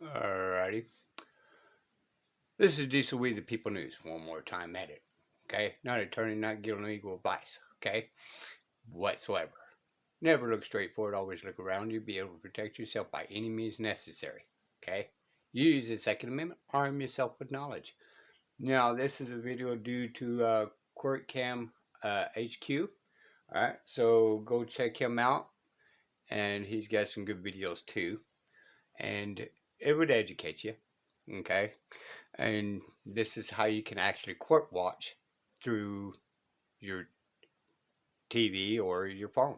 Alrighty. This is Diesel We the People News. One more time at it. Okay? Not attorney, not giving legal advice. Okay? Whatsoever. Never look straight forward. Always look around you. Be able to protect yourself by any means necessary. Okay? Use the Second Amendment. Arm yourself with knowledge. Now, this is a video due to QuirkCam HQ. Alright? So go check him out. And he's got some good videos too. And it would educate you. Okay? And this is how you can actually court watch through your TV or your phone.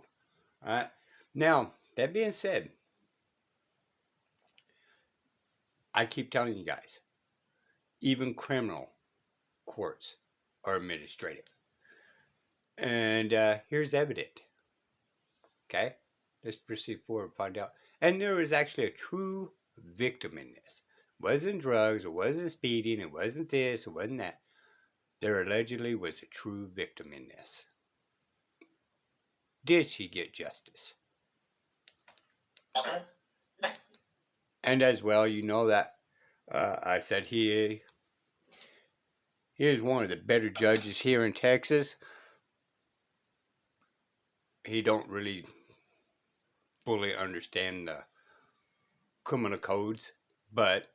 All right. Now, that being said, I keep telling you guys, even criminal courts are administrative. And here's evident. Okay. Let's proceed forward and find out. And there was actually a true victim in this. It wasn't drugs, it wasn't speeding, it wasn't this, it wasn't that. There allegedly was a true victim in this. Did she get justice? And as well, you know that I said he is one of the better judges here in Texas. He don't really fully understand the criminal codes, but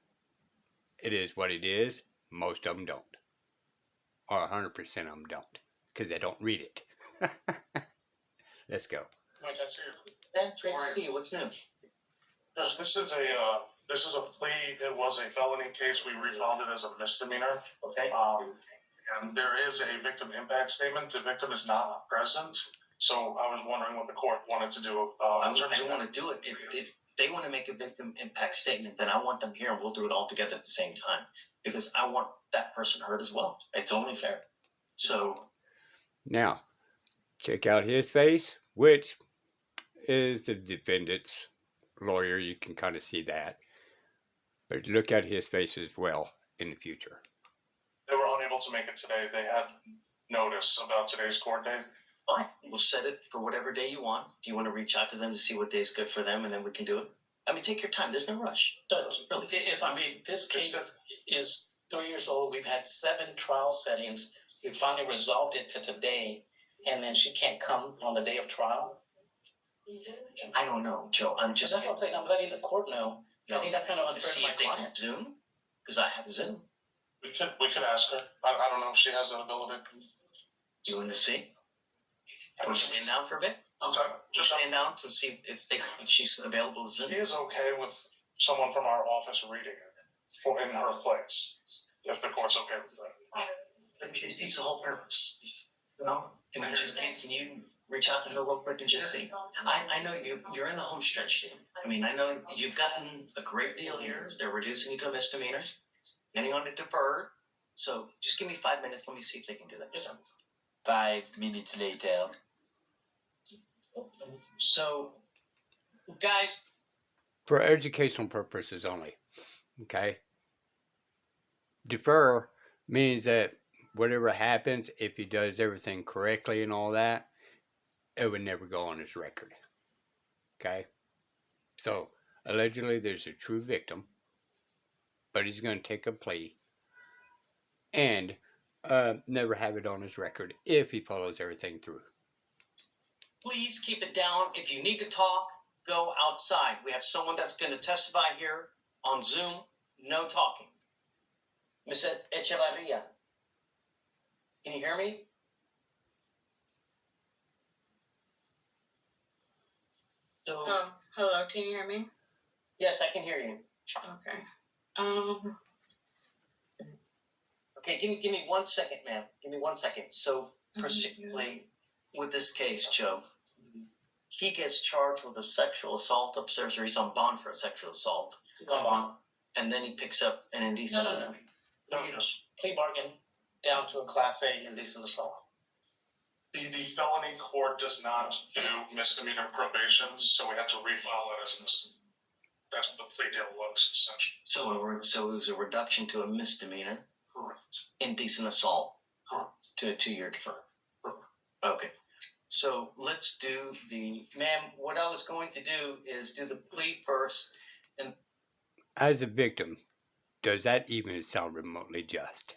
it is what it is. Most of them don't, or 100% of them don't, because they don't read it. Let's go. Great to see you. What's new? This is a plea. It was a felony case. We refound it as a misdemeanor. Okay. And there is a victim impact statement. The victim is not present, so I was wondering what the court wanted to do. I want to do it. If they want to make a victim impact statement, then I want them here, and we'll do it all together at the same time because I want that person heard as well. It's only fair. So now, check out his face, which is the defendant's lawyer. You can kind of see that. But look at his face as well in the future. They were unable to make it today. They had notice about today's court date. Fine. We'll set it for whatever day you want. Do you want to reach out to them to see what day is good for them, and then we can do it? I mean, take your time. There's no rush. Really. If I may, this case is 3 years old. We've had 7 trial settings. We finally resolved it to today, and then she can't come on the day of trial. I don't know, Joe. I'm just. That's what I'm saying. I'm letting the court know. I think that's kind of unfair see to my if they can client. Zoom, because I have Zoom. We could ask her. I don't know if she has that ability. Do you want to see? Can we stand down for a bit? I'm sorry. Just stand down to see if she's available to Zoom. She is okay with someone from our office reading it in her place, if the court's okay with that. It's the whole purpose. You know? Can you reach out to her real quick and just see? I know you're in the home stretch, Jim. I mean, I know you've gotten a great deal here. They're reducing it to a misdemeanor, getting on it deferred. So just give me 5 minutes. Let me see if they can do that. 5 minutes later. So, guys. For educational purposes only. Okay? Defer means that whatever happens, if he does everything correctly and all that, it would never go on his record. Okay? So, allegedly, there's a true victim, but he's going to take a plea and never have it on his record if he follows everything through. Please keep it down. If you need to talk, go outside. We have someone that's going to testify here on Zoom. No talking. Ms. Echevarria, can you hear me? So, hello, can you hear me? yes, I can hear you. Okay. Okay, give me 1 second, ma'am. Give me 1 second. So, particularly with this case, Joe, he gets charged with a sexual assault upstairs, or he's on bond for a sexual assault. On bond. And then he picks up an indecent. No. Plea bargain down to a Class A indecent assault. The felony court does not do misdemeanor probations, so we have to refile it as a misdemeanor. That's what the plea deal was, essentially. So it was a reduction to a misdemeanor. Correct. Indecent assault. Correct. To a 2-year defer. Correct. Okay. So let's do ma'am, what I was going to do is do the plea first. as a victim, does that even sound remotely just?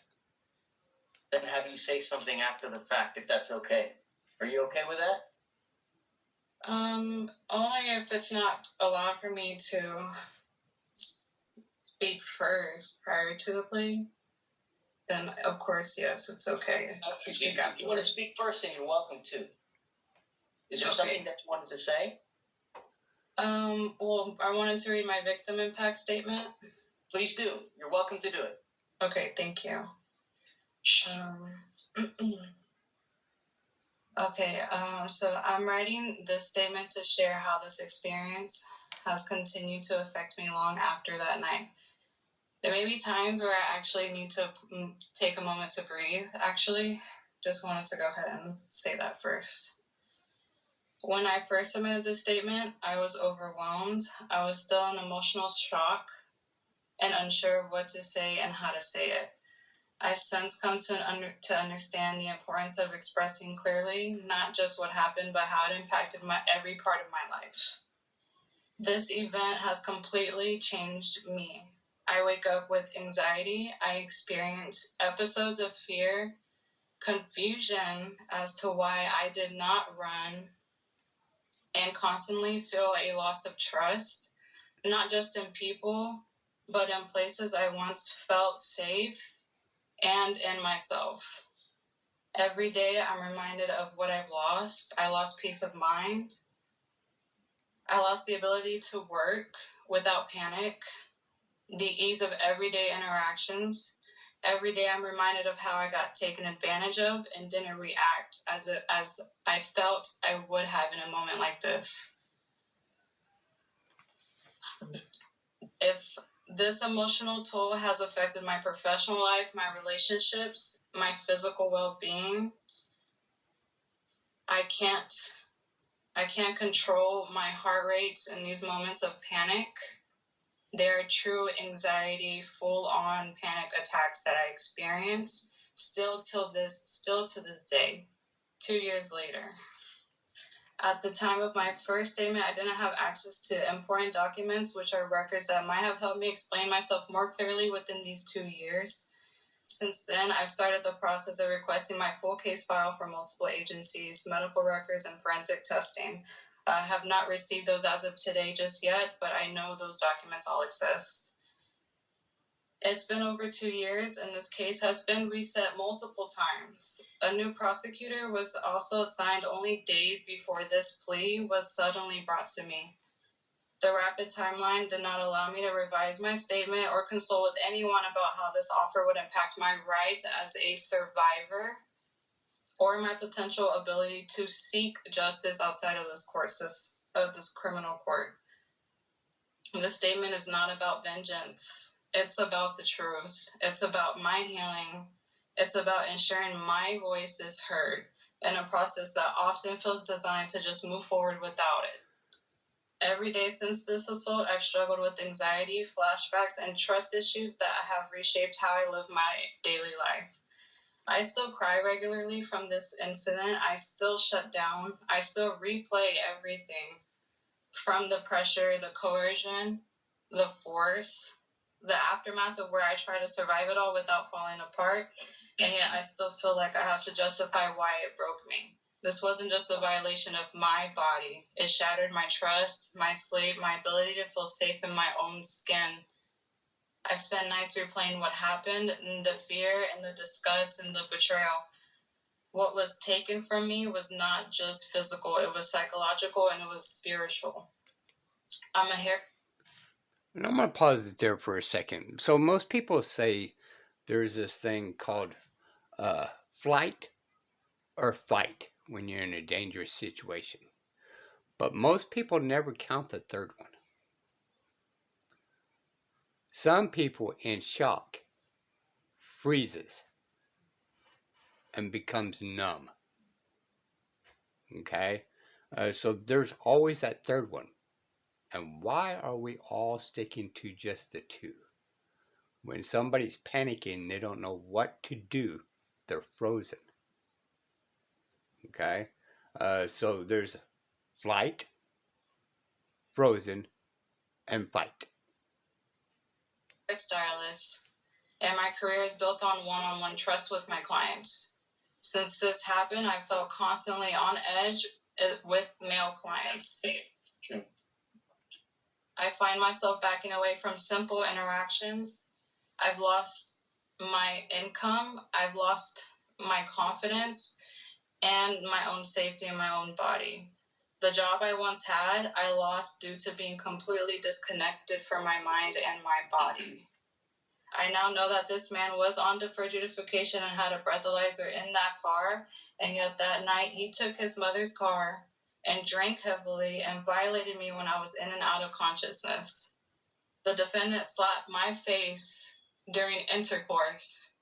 Then have you say something after the fact if that's okay. Are you okay with that? Only if it's not allowed for me to speak first prior to the plea. Then of course, yes, it's okay to speak If you want to afterwards. speak first, then you're welcome to. Is there Okay. something that you wanted to say? Well, I wanted to read my victim impact statement. Please do. You're welcome to do it. Okay, thank you. Okay, so I'm writing this statement to share how this experience has continued to affect me long after that night. There may be times where I actually need to take a moment to breathe. Actually, just wanted to go ahead and say that first. When I first submitted this statement, I was overwhelmed. I was still in emotional shock and unsure of what to say and how to say it. I've since come to understand the importance of expressing clearly, not just what happened, but how it impacted every part of my life. This event has completely changed me. I wake up with anxiety. I experience episodes of fear, confusion as to why I did not run, and constantly feel a loss of trust, not just in people, but in places I once felt safe and in myself. Every day I'm reminded of what I've lost. I lost peace of mind. I lost the ability to work without panic, the ease of everyday interactions. Every day I'm reminded of how I got taken advantage of and didn't react as I felt I would have in a moment like this. If this emotional toll has affected my professional life, my relationships, my physical well-being, I can't control my heart rates in these moments of panic. They're true anxiety, full-on panic attacks that I experience still to this day, 2 years later. At the time of my first statement, I didn't have access to important documents, which are records that might have helped me explain myself more clearly within these 2 years. Since then, I've started the process of requesting my full case file from multiple agencies, medical records, and forensic testing. I have not received those as of today just yet, but I know those documents all exist. It's been over 2 years, and this case has been reset multiple times. A new prosecutor was also assigned only days before this plea was suddenly brought to me. The rapid timeline did not allow me to revise my statement or consult with anyone about how this offer would impact my rights as a survivor or my potential ability to seek justice outside of this criminal court. This statement is not about vengeance. It's about the truth. It's about my healing. It's about ensuring my voice is heard in a process that often feels designed to just move forward without it. Every day since this assault, I've struggled with anxiety, flashbacks, and trust issues that have reshaped how I live my daily life. I still cry regularly from this incident. I still shut down. I still replay everything from the pressure, the coercion, the force, the aftermath of where I try to survive it all without falling apart. And yet I still feel like I have to justify why it broke me. This wasn't just a violation of my body. It shattered my trust, my sleep, my ability to feel safe in my own skin. I've spent nights replaying what happened, and the fear and the disgust and the betrayal. What was taken from me was not just physical, it was psychological and it was spiritual. I'm a hair. And I'm going to pause it there for a second. So most people say there's this thing called flight or fight when you're in a dangerous situation. But most people never count the third one. Some people in shock freezes and becomes numb. Okay? So there's always that third one. And why are we all sticking to just the two? When somebody's panicking, they don't know what to do, they're frozen. Okay? So there's flight, frozen, and fight. stylist, and my career is built on one-on-one trust with my clients. Since this happened, I felt constantly on edge with male clients. I find myself backing away from simple interactions. I've lost my income. I've lost my confidence and my own safety in my own body. The job I once had, I lost due to being completely disconnected from my mind and my body. I now know that this man was on deferred adjudication and had a breathalyzer in that car, and yet that night he took his mother's car and drank heavily and violated me when I was in and out of consciousness. The defendant slapped my face during intercourse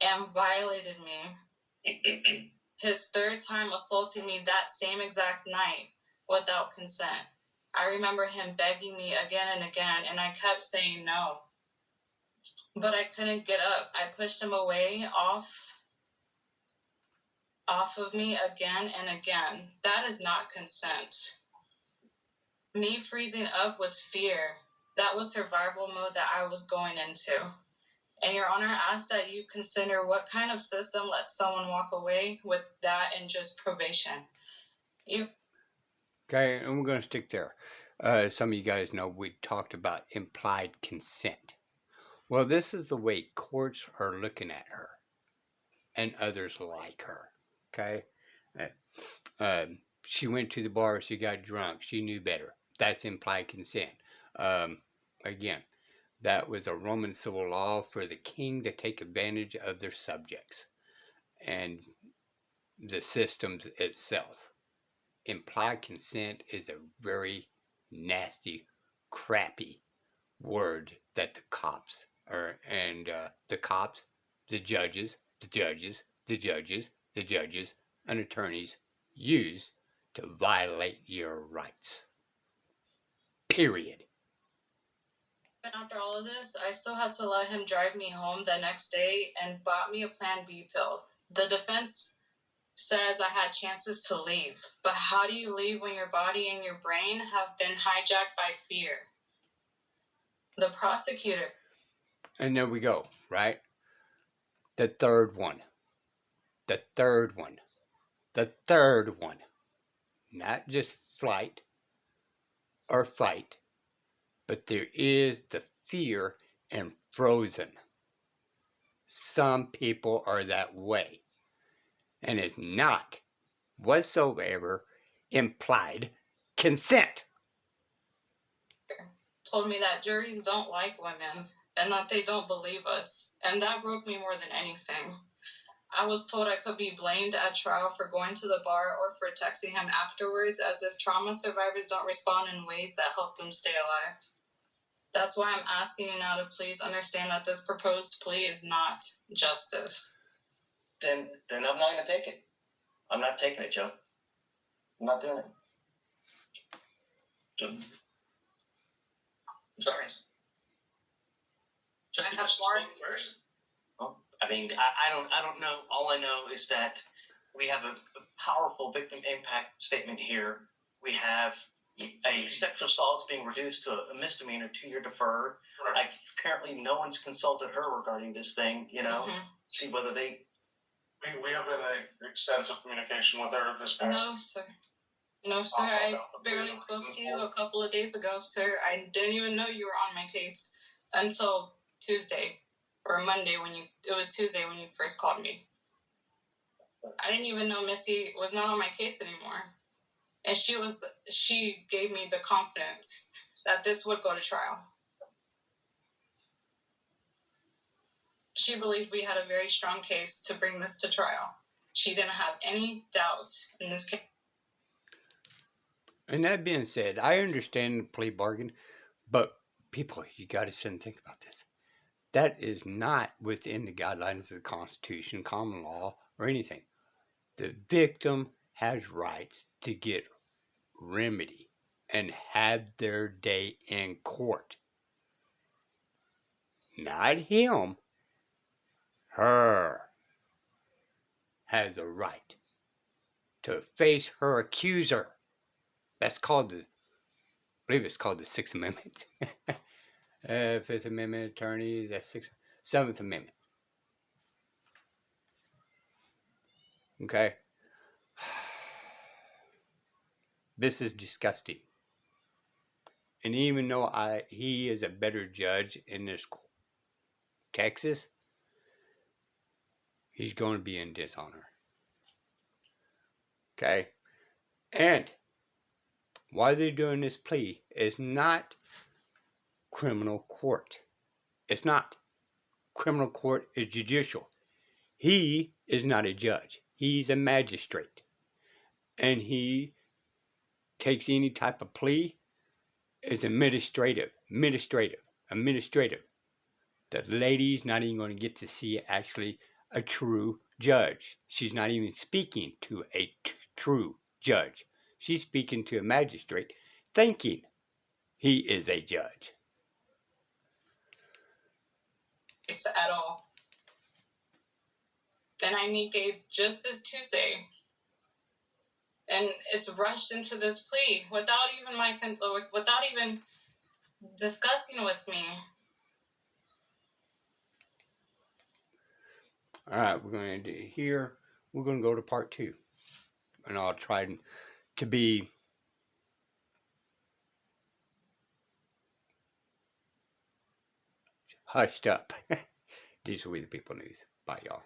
and violated me. His third time assaulting me that same exact night without consent. I remember him begging me again and again, and I kept saying no. But I couldn't get up. I pushed him away off of me again and again. That is not consent. Me freezing up was fear. That was survival mode that I was going into. And Your Honor, I ask that you consider what kind of system lets someone walk away with that and just probation. Okay, and we're going to stick there. Some of you guys know we talked about implied consent. Well, this is the way courts are looking at her and others like her. Okay? She went to the bar, she got drunk, she knew better. That's implied consent. Again, that was a Roman civil law for the king to take advantage of their subjects and the systems itself. Implied consent is a very nasty, crappy word that the cops the judges, and attorneys use to violate your rights. Period. And after all of this, I still had to let him drive me home the next day and bought me a Plan B pill. The defense says I had chances to leave. But how do you leave when your body and your brain have been hijacked by fear? The prosecutor. And there we go, right? The third one. Not just flight or fight, but there is the fear and frozen. Some people are that way. And it's not whatsoever implied consent. Told me that juries don't like women and that they don't believe us. And that broke me more than anything. I was told I could be blamed at trial for going to the bar or for texting him afterwards, as if trauma survivors don't respond in ways that help them stay alive. That's why I'm asking you now to please understand that this proposed plea is not justice. Then I'm not gonna take it. I'm not taking it, Joe. I'm not doing it. Sorry. Just I have because you more- spoke first. I mean, I don't know. All I know is that we have a powerful victim impact statement here. We have a sexual assault being reduced to a misdemeanor, 2-year deferred. Like, apparently no one's consulted her regarding this thing, you know, see whether they. We have been in extensive communication with her this past. No, sir. No, sir. I barely spoke to you a couple of days ago, sir. I didn't even know you were on my case until Tuesday or Monday it was Tuesday when you first called me. I didn't even know Missy was not on my case anymore. And she gave me the confidence that this would go to trial. She believed we had a very strong case to bring this to trial. She didn't have any doubts in this case. And that being said, I understand the plea bargain, but people, you got to sit and think about this. That is not within the guidelines of the Constitution, common law, or anything. The victim has rights to get remedy and have their day in court. Not him. Her has a right to face her accuser. That's called I believe it's called the Sixth Amendment. Fifth Amendment attorneys, that's Seventh Amendment. Okay? This is disgusting. And even though he is a better judge in this Texas, he's going to be in dishonor. Okay? And why they're doing this plea is not criminal court. It's not. Criminal court is judicial. He is not a judge. He's a magistrate. And he takes any type of plea as administrative. The lady's not even going to get to see actually a true judge. She's not even speaking to a true judge. She's speaking to a magistrate thinking he is a judge. It's at all. And I meet Gabe just this Tuesday. And it's rushed into this plea without even discussing with me. All right, we're going to do here. We're going to go to part 2. And I'll try to be hushed up. These will be the People News. Bye, y'all.